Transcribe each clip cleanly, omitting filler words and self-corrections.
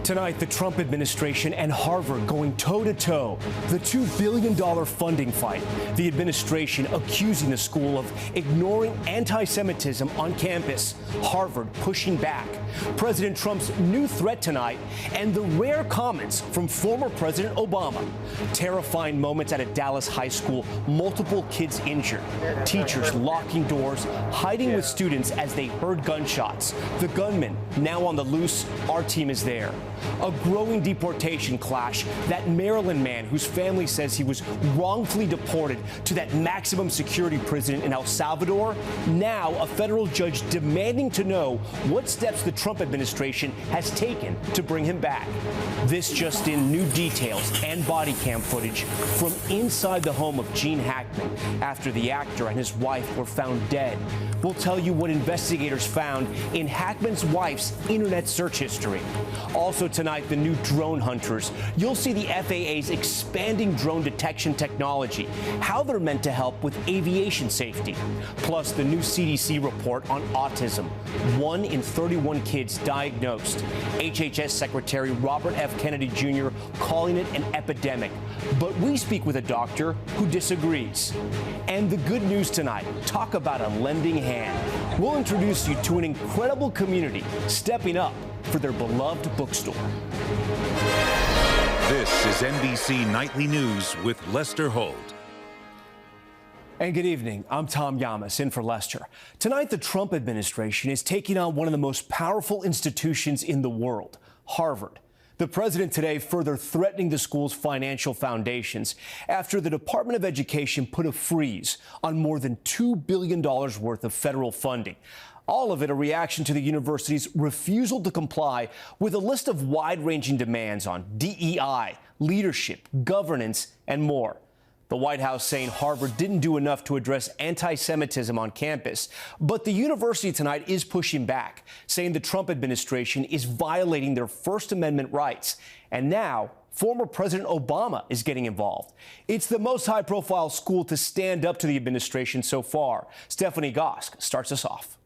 Tonight, the Trump administration and Harvard going toe-to-toe. The $2 billion funding fight. The administration accusing the school of ignoring anti-Semitism on campus. Harvard pushing back. President Trump's new threat tonight and the rare comments from former President Obama. Terrifying moments at a Dallas high school. Multiple kids injured. Teachers locking doors, hiding with students as they heard gunshots. The gunman now on the loose. Our team is there. A growing deportation clash. That Maryland man whose family says he was wrongfully deported to that maximum security prison in El Salvador. Now a federal judge demanding to know what steps the Trump administration has taken to bring him back. This just in, new details and body cam footage from inside the home of Gene Hackman after the actor and his wife were found dead. We'll tell you what investigators found in Hackman's wife's internet search history. Also tonight, the new drone hunters. You'll see the FAA's expanding drone detection technology, how they're meant to help with aviation safety. Plus, the new CDC report on autism. 1 in 31 kids diagnosed. HHS Secretary Robert F. Kennedy Jr. calling it an epidemic. But we speak with a doctor who disagrees. And the good news tonight, talk about a lending hand. We'll introduce you to an incredible community stepping up for their beloved bookstore. This is NBC Nightly News with Lester Holt. And good evening. I'm Tom Yamas, in for Lester. Tonight, the Trump administration is taking on one of the most powerful institutions in the world, Harvard. The president today further threatening the school's financial foundations after the Department of Education put a freeze on more than $2 billion worth of federal funding. All of it a reaction to the university's refusal to comply with a list of wide-ranging demands on DEI, leadership, governance, and more. The White House saying Harvard didn't do enough to address anti-Semitism on campus. But the university tonight is pushing back, saying the Trump administration is violating their First Amendment rights. And now, former President Obama is getting involved. It's the most high-profile school to stand up to the administration so far. Stephanie Gosk starts us off.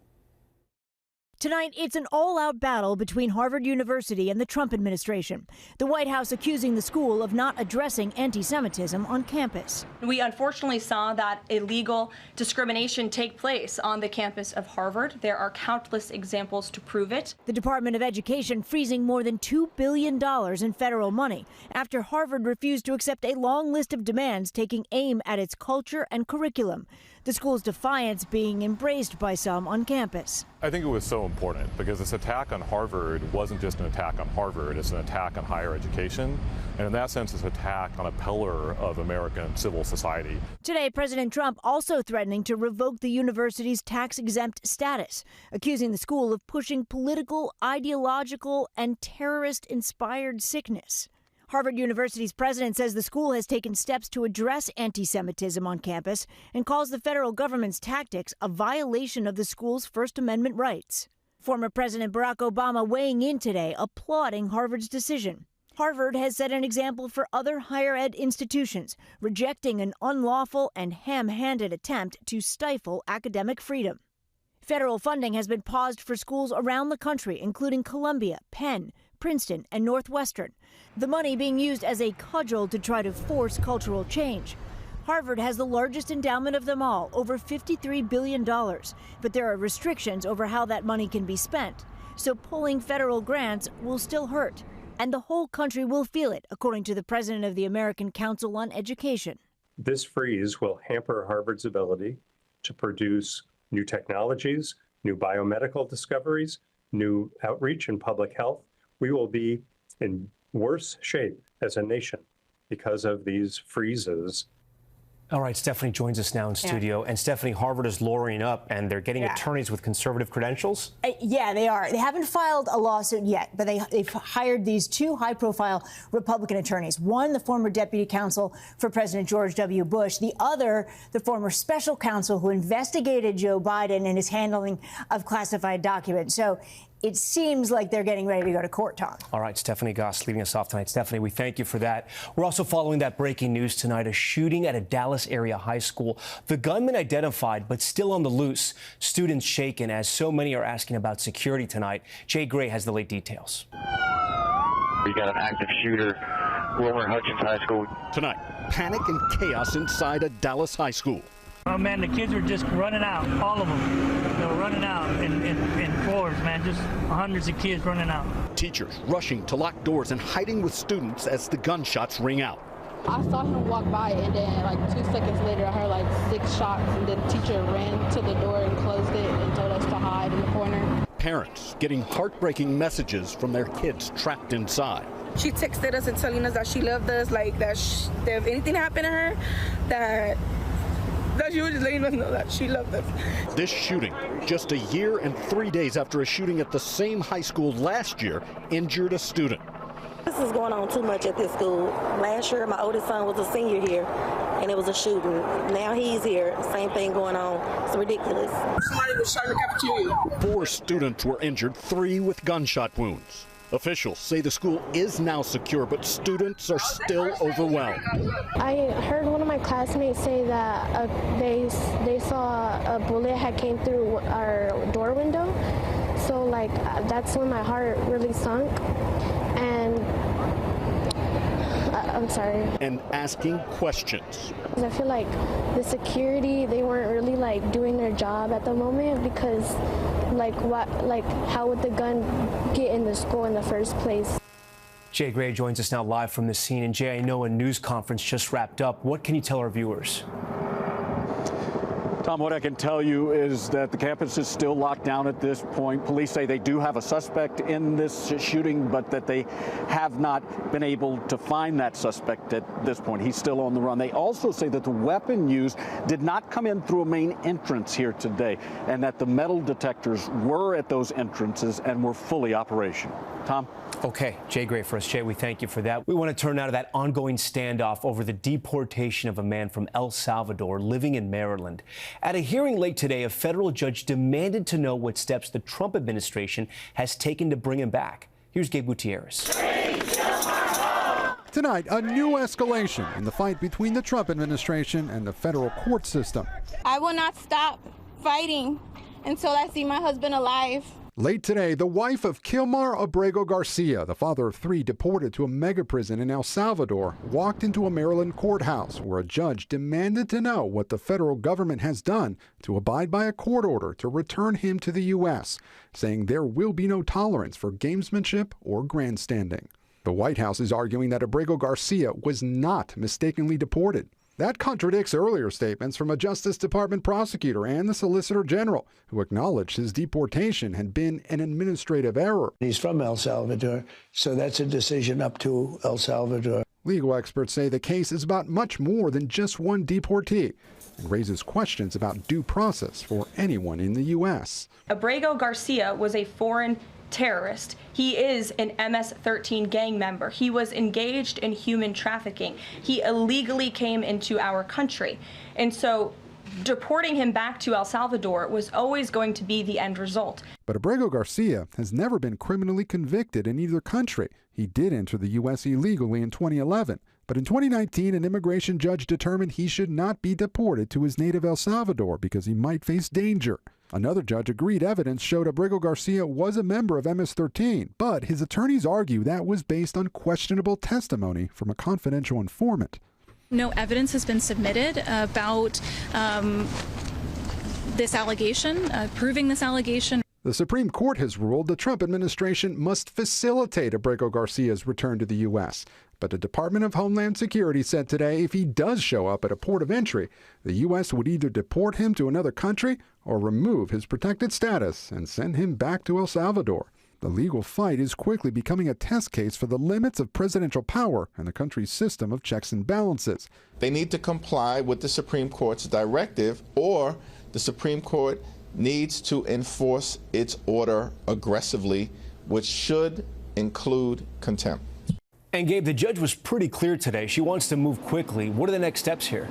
Tonight, it's an all-out battle between Harvard University and the Trump administration. The White House accusing the school of not addressing anti-Semitism on campus. We unfortunately saw that illegal discrimination take place on the campus of Harvard. There are countless examples to prove it. The Department of Education freezing more than $2 billion in federal money after Harvard refused to accept a long list of demands taking aim at its culture and curriculum. The school's defiance being embraced by some on campus. I think it was so important because this attack on Harvard wasn't just an attack on Harvard, it's an attack on higher education. And in that sense, it's an attack on a pillar of American civil society. Today, President Trump also threatening to revoke the university's tax-exempt status, accusing the school of pushing political, ideological, and terrorist-inspired sickness. Harvard University's president says the school has taken steps to address anti-Semitism on campus and calls the federal government's tactics a violation of the school's First Amendment rights. Former President Barack Obama weighing in today, applauding Harvard's decision. Harvard has set an example for other higher ed institutions, rejecting an unlawful and ham-handed attempt to stifle academic freedom. Federal funding has been paused for schools around the country, including Columbia, Penn, Princeton, and Northwestern. The money being used as a cudgel to try to force cultural change. Harvard has the largest endowment of them all, over $53 billion. But there are restrictions over how that money can be spent. So pulling federal grants will still hurt. And the whole country will feel it, according to the president of the American Council on Education. This freeze will hamper Harvard's ability to produce new technologies, new biomedical discoveries, new outreach in public health. We will be in worse shape as a nation because of these freezes. All right, Stephanie joins us now in studio. And Stephanie, Harvard is lawyering up, and they're getting attorneys with conservative credentials? Yeah, they are. They haven't filed a lawsuit yet, but they've hired these two high-profile Republican attorneys. One, the former deputy counsel for President George W. Bush. The other, the former special counsel who investigated Joe Biden and his handling of classified documents. So it seems like they're getting ready to go to court, Tom. All right, Stephanie Goss leading us off tonight. Stephanie, we thank you for that. We're also following that breaking news tonight, a shooting at a Dallas area high school. The gunman identified, but still on the loose. Students shaken as so many are asking about security tonight. Jay Gray has the late details. We got an active shooter, Wilmer Hutchins High School. Tonight, panic and chaos inside a Dallas high school. Oh man, the kids were just running out, all of them. They were running out in floors, man, just hundreds of kids running out. Teachers rushing to lock doors and hiding with students as the gunshots ring out. I saw him walk by, and then like 2 seconds later, I heard like 6 shots, and then the teacher ran to the door and closed it and told us to hide in the corner. Parents getting heartbreaking messages from their kids trapped inside. She texted us and telling us that she loved us, like that if anything happened to her, that she was just letting us know that she loved us. This shooting, just a year and 3 days after a shooting at the same high school last year, injured a student. This is going on too much at this school. Last year, my oldest son was a senior here, and it was a shooting. Now he's here, same thing going on. It's ridiculous. Somebody was shot in the cafeteria. 4 students were injured, 3 with gunshot wounds. Officials say the school is now secure, but students are still overwhelmed. I heard one of my classmates say that they saw a bullet had came through our door window. So like that's when my heart really sunk. And I'm sorry. And asking questions. I feel like the security, they weren't really like doing their job at the moment, because how would the gun get in the school in the first place? Jay Gray joins us now live from the scene. And Jay, I know a news conference just wrapped up. What can you tell our viewers? Tom, what I can tell you is that the campus is still locked down at this point. Police say they do have a suspect in this shooting, but that they have not been able to find that suspect at this point. He's still on the run. They also say that the weapon used did not come in through a main entrance here today, and that the metal detectors were at those entrances and were fully operational. Tom? Okay, Jay Gray for us. Jay, we thank you for that. We want to turn now to that ongoing standoff over the deportation of a man from El Salvador living in Maryland. At a hearing late today, a federal judge demanded to know what steps the Trump administration has taken to bring him back. Here's Gabe Gutierrez. Tonight, a new escalation in the fight between the Trump administration and the federal court system. I will not stop fighting until I see my husband alive. Late today, the wife of Kilmar Abrego Garcia, the father of 3 deported to a mega prison in El Salvador, walked into a Maryland courthouse where a judge demanded to know what the federal government has done to abide by a court order to return him to the U.S., saying there will be no tolerance for gamesmanship or grandstanding. The White House is arguing that Abrego Garcia was not mistakenly deported. That contradicts earlier statements from a Justice Department prosecutor and the Solicitor General, who acknowledged his deportation had been an administrative error. He's from El Salvador, so that's a decision up to El Salvador. Legal experts say the case is about much more than just one deportee and raises questions about due process for anyone in the U.S. Abrego Garcia was a foreign terrorist. He is an MS-13 gang member. He was engaged in human trafficking. He illegally came into our country. And so deporting him back to El Salvador was always going to be the end result. But Abrego Garcia has never been criminally convicted in either country. He did enter the U.S. illegally in 2011. But in 2019, an immigration judge determined he should not be deported to his native El Salvador because he might face danger. Another judge agreed evidence showed Abrego Garcia was a member of MS-13, but his attorneys argue that was based on questionable testimony from a confidential informant. No evidence has been submitted about this allegation, proving this allegation. The Supreme Court has ruled the Trump administration must facilitate Abrego Garcia's return to the U.S., but the Department of Homeland Security said today if he does show up at a port of entry, the U.S. would either deport him to another country or remove his protected status and send him back to El Salvador. The legal fight is quickly becoming a test case for the limits of presidential power and the country's system of checks and balances. They need to comply with the Supreme Court's directive, or the Supreme Court needs to enforce its order aggressively, which should include contempt. And Gabe, the judge was pretty clear today. She wants to move quickly. What are the next steps here?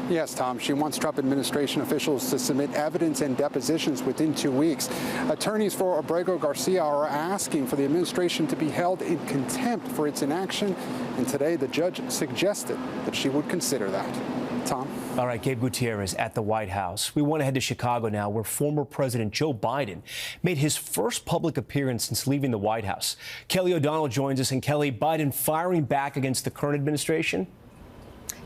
Yes, Tom. She wants Trump administration officials to submit evidence and depositions within 2 weeks. Attorneys for Abrego Garcia are asking for the administration to be held in contempt for its inaction. And today, the judge suggested that she would consider that. Tom? All right, Gabe Gutierrez at the White House. We want to head to Chicago now, where former President Joe Biden made his first public appearance since leaving the White House. Kelly O'Donnell joins us. And Kelly, Biden firing back against the current administration?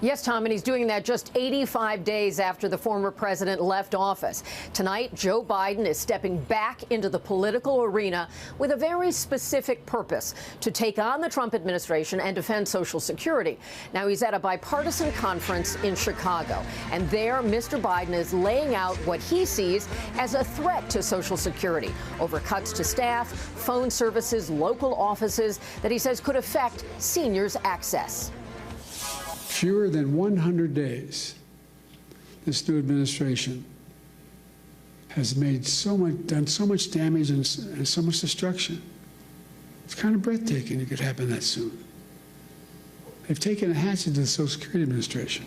Yes, Tom, and he's doing that just 85 days after the former president left office. Tonight, Joe Biden is stepping back into the political arena with a very specific purpose: to take on the Trump administration and defend Social Security. Now, he's at a bipartisan conference in Chicago, and there, Mr. Biden is laying out what he sees as a threat to Social Security over cuts to staff, phone services, local offices that he says could affect seniors' access. Fewer than 100 days, this new administration has made done so much damage and so much destruction. It's kind of breathtaking it could happen that soon. They've taken a hatchet to the Social Security Administration.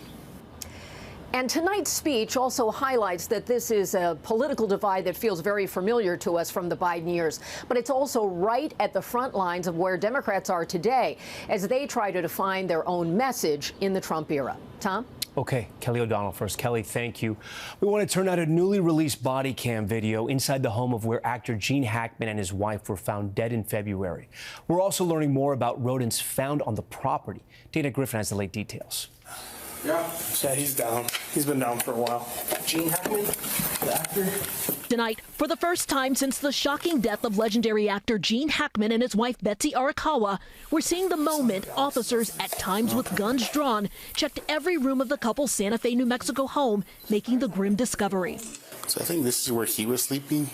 And tonight's speech also highlights that this is a political divide that feels very familiar to us from the Biden years. But it's also right at the front lines of where Democrats are today as they try to define their own message in the Trump era. Tom? Okay, Kelly O'Donnell first. Kelly, thank you. We want to turn out a newly released body cam video inside the home of where actor Gene Hackman and his wife were found dead in February. We're also learning more about rodents found on the property. Dana Griffin has the late details. Yeah, he's down. He's been down for a while. Gene Hackman, the actor. Tonight, for the first time since the shocking death of legendary actor Gene Hackman and his wife Betsy Arakawa, we're seeing the moment officers, at times with guns drawn, checked every room of the couple's Santa Fe, New Mexico home, making the grim discovery. So I think this is where he was sleeping,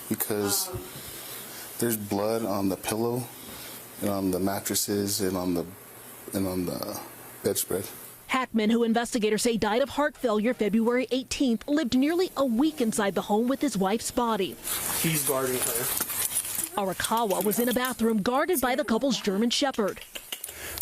because there's blood on the pillow and on the mattresses and on the bedspread. Hackman, who investigators say died of heart failure February 18th, lived nearly a week inside the home with his wife's body. He's guarding her. Arakawa was in a bathroom guarded by the couple's German Shepherd,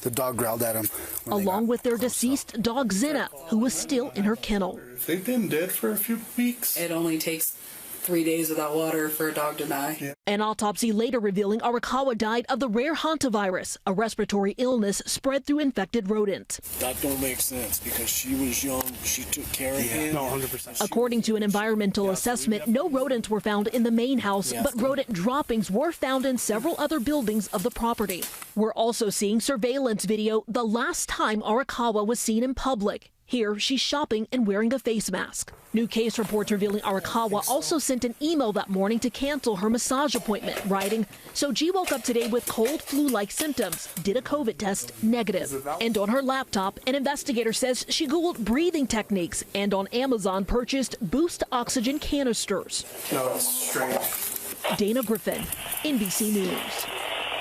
The dog growled at him. along with their deceased dog Zinna, who was still in her kennel. They've been dead for a few weeks. It only takes 3 days without water for a dog to die. Yeah. An autopsy later revealing Arakawa died of the rare hantavirus, a respiratory illness spread through infected rodents. That don't make sense because she was young. She took care of him. No, 100%. According to an environmental assessment, no rodents were found in the main house, but rodent droppings were found in several other buildings of the property. We're also seeing surveillance video the last time Arakawa was seen in public. Here, she's shopping and wearing a face mask. New case reports revealing Arakawa also sent an email that morning to cancel her massage appointment, writing, "So G woke up today with cold flu-like symptoms, did a COVID test, negative." And on her laptop, an investigator says she Googled breathing techniques and on Amazon purchased Boost oxygen canisters. No, it's strange. Dana Griffin, NBC News.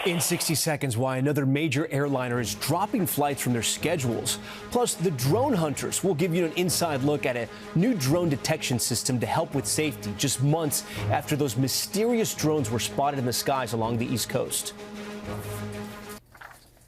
In 60 seconds, why another major airliner is dropping flights from their schedules. Plus, the drone hunters will give you an inside look at a new drone detection system to help with safety just months after those mysterious drones were spotted in the skies along the East Coast.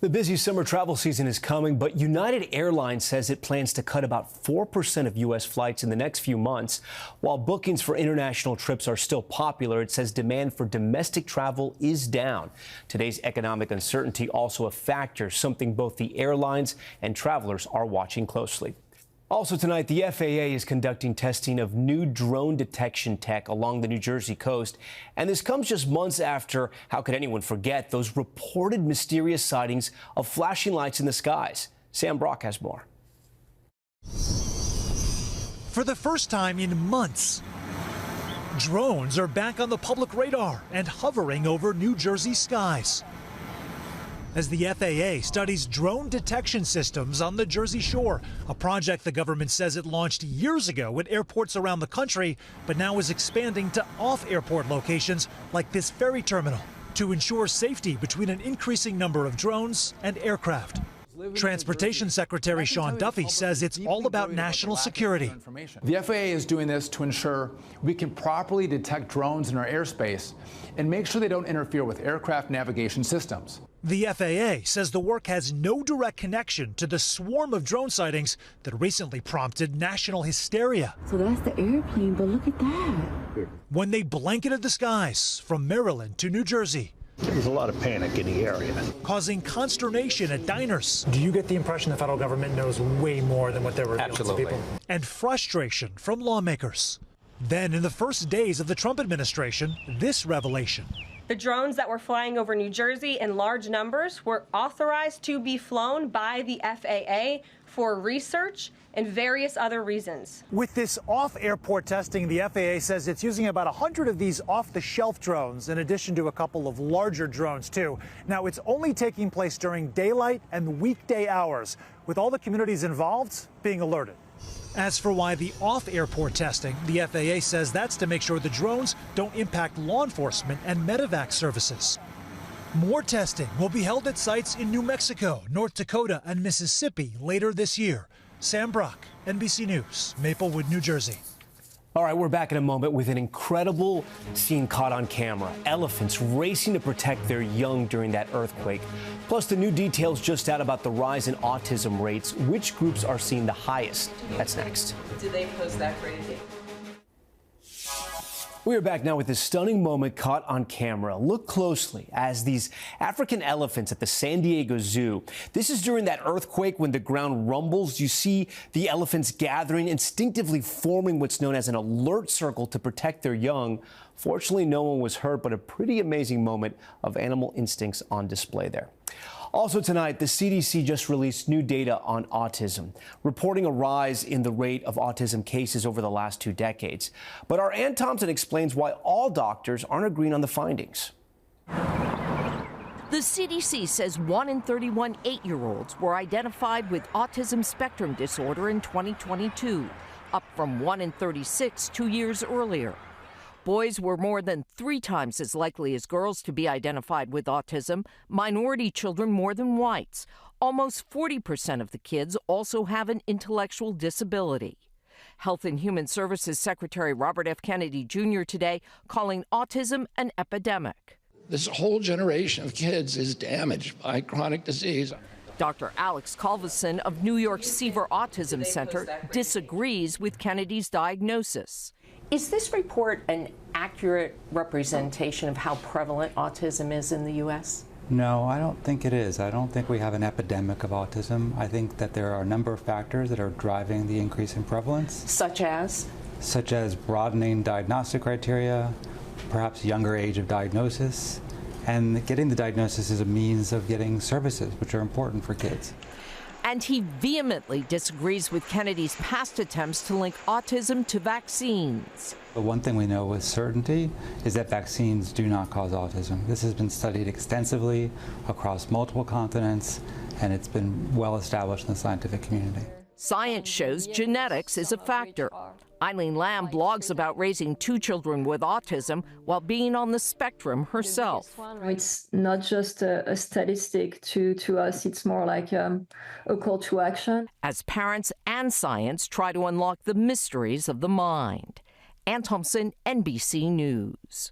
The busy summer travel season is coming, but United Airlines says it plans to cut about 4% of U.S. flights in the next few months. While bookings for international trips are still popular, it says demand for domestic travel is down. Today's economic uncertainty also a factor, something both the airlines and travelers are watching closely. Also tonight, the FAA is conducting testing of new drone detection tech along the New Jersey coast. And this comes just months after, how could anyone forget, those reported mysterious sightings of flashing lights in the skies. Sam Brock has more. For the first time in months, drones are back on the public radar and hovering over New Jersey skies. As the FAA studies drone detection systems on the Jersey Shore, a project the government says it launched years ago at airports around the country, but now is expanding to off-airport locations like this ferry terminal to ensure safety between an increasing number of drones and aircraft. Transportation Secretary Sean Duffy says it's all about national security. The FAA is doing this to ensure we can properly detect drones in our airspace and make sure they don't interfere with aircraft navigation systems. The FAA says the work has no direct connection to the swarm of drone sightings that recently prompted national hysteria. So that's the airplane, but look at that. When they blanketed the skies from Maryland to New Jersey, There's a lot of panic in the area, causing consternation at diners. Do you get the impression the federal government knows way more than what they're revealing to people? And frustration from lawmakers. Then, in the first days of the Trump administration, this revelation. The drones that were flying over New Jersey in large numbers were authorized to be flown by the FAA for research and various other reasons. With this off-airport testing, the FAA says it's using about 100 of these off-the-shelf drones, in addition to a couple of larger drones, too. Now, it's only taking place during daylight and weekday hours, with all the communities involved being alerted. As for why the off-airport testing, the FAA says that's to make sure the drones don't impact law enforcement and medevac services. More testing will be held at sites in New Mexico, North Dakota, and Mississippi later this year. Sam Brock, NBC News, Maplewood, New Jersey. All right, we're back in a moment with an incredible scene caught on camera. Elephants racing to protect their young during that earthquake. Plus, the new details just out about the rise in autism rates. Which groups are seeing the highest? That's next. Did they post that crazy? We are back now with this stunning moment caught on camera. Look closely as these African elephants at the San Diego Zoo. This is during that earthquake when the ground rumbles. You see the elephants gathering, instinctively forming what's known as an alert circle to protect their young. Fortunately, no one was hurt, but a pretty amazing moment of animal instincts on display there. Also tonight, the CDC just released new data on autism, reporting a rise in the rate of autism cases over the last 2 decades. But our Ann Thompson explains why all doctors aren't agreeing on the findings. The CDC says 1 in 31 8-year-olds were identified with autism spectrum disorder in 2022, up from 1 in 36 2 years earlier. Boys were more than 3 times as likely as girls to be identified with autism, minority children more than whites. Almost 40% of the kids also have an intellectual disability. Health and Human Services Secretary Robert F. Kennedy Jr. today calling autism an epidemic. This whole generation of kids is damaged by chronic disease. Dr. Alex Calvison of New York's Seaver Autism Center disagrees with Kennedy's diagnosis. Is this report an accurate representation of how prevalent autism is in the U.S.? No, I don't think it is. I don't think we have an epidemic of autism. I think that there are a number of factors that are driving the increase in prevalence. Such as? Such as broadening diagnostic criteria, perhaps younger age of diagnosis, and getting the diagnosis is a means of getting services, which are important for kids. And he vehemently disagrees with Kennedy's past attempts to link autism to vaccines. The one thing we know with certainty is that vaccines do not cause autism. This has been studied extensively across multiple continents, and it's been well established in the scientific community. Science shows genetics is a factor. Eileen Lamb blogs about raising 2 children with autism while being on the spectrum herself. It's not just a statistic to us, it's more like a call to action. As parents and science try to unlock the mysteries of the mind. Ann Thompson, NBC News.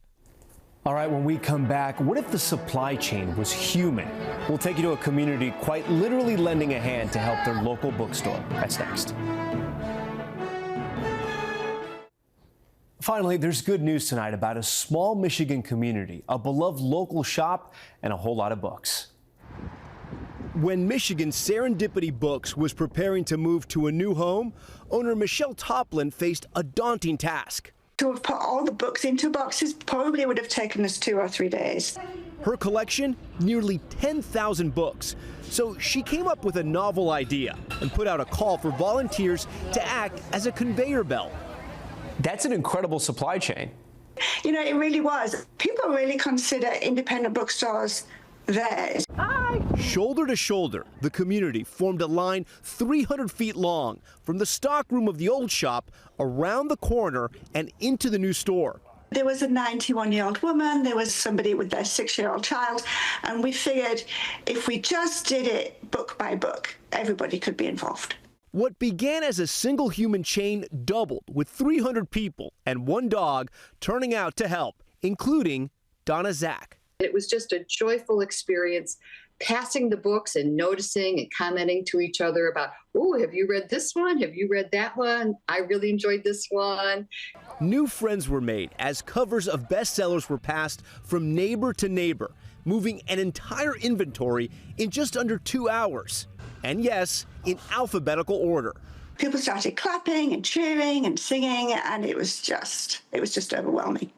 All right, when we come back, what if the supply chain was human? We'll take you to a community quite literally lending a hand to help their local bookstore. That's next. Finally, there's good news tonight about a small Michigan community, a beloved local shop, and a whole lot of books. When Michigan Serendipity Books was preparing to move to a new home, owner Michelle Toplin faced a daunting task. To have put all the books into boxes probably would have taken us 2 or 3 days. Her collection, nearly 10,000 books. So she came up with a novel idea and put out a call for volunteers to act as a conveyor belt. That's an incredible supply chain. You know, it really was. People really consider independent bookstores theirs. Shoulder to shoulder, the community formed a line 300 feet long from the stockroom of the old shop around the corner and into the new store. There was a 91-year-old woman, there was somebody with their 6-year-old child, and we figured if we just did it book by book, everybody could be involved. What began as a single human chain doubled with 300 people and 1 dog turning out to help, including Donna Zach. It was just a joyful experience, passing the books and noticing and commenting to each other about, oh, have you read this one? Have you read that one? I really enjoyed this one. New friends were made as covers of bestsellers were passed from neighbor to neighbor. moving an entire inventory in just under 2 hours. And yes, in alphabetical order. People started clapping and cheering and singing, and it was just overwhelming.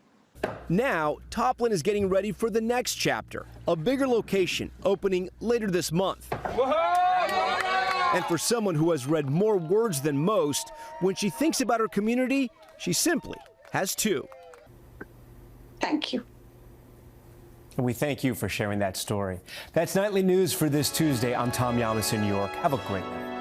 Now, Toplin is getting ready for the next chapter, a bigger location opening later this month. And for someone who has read more words than most, when she thinks about her community, she simply has two. Thank you. And we thank you for sharing that story. That's Nightly News for this Tuesday. I'm Tom Yamas in New York. Have a great night.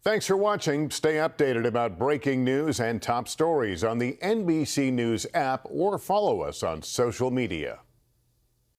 Thanks for watching. Stay updated about breaking news and top stories on the NBC News app or follow us on social media.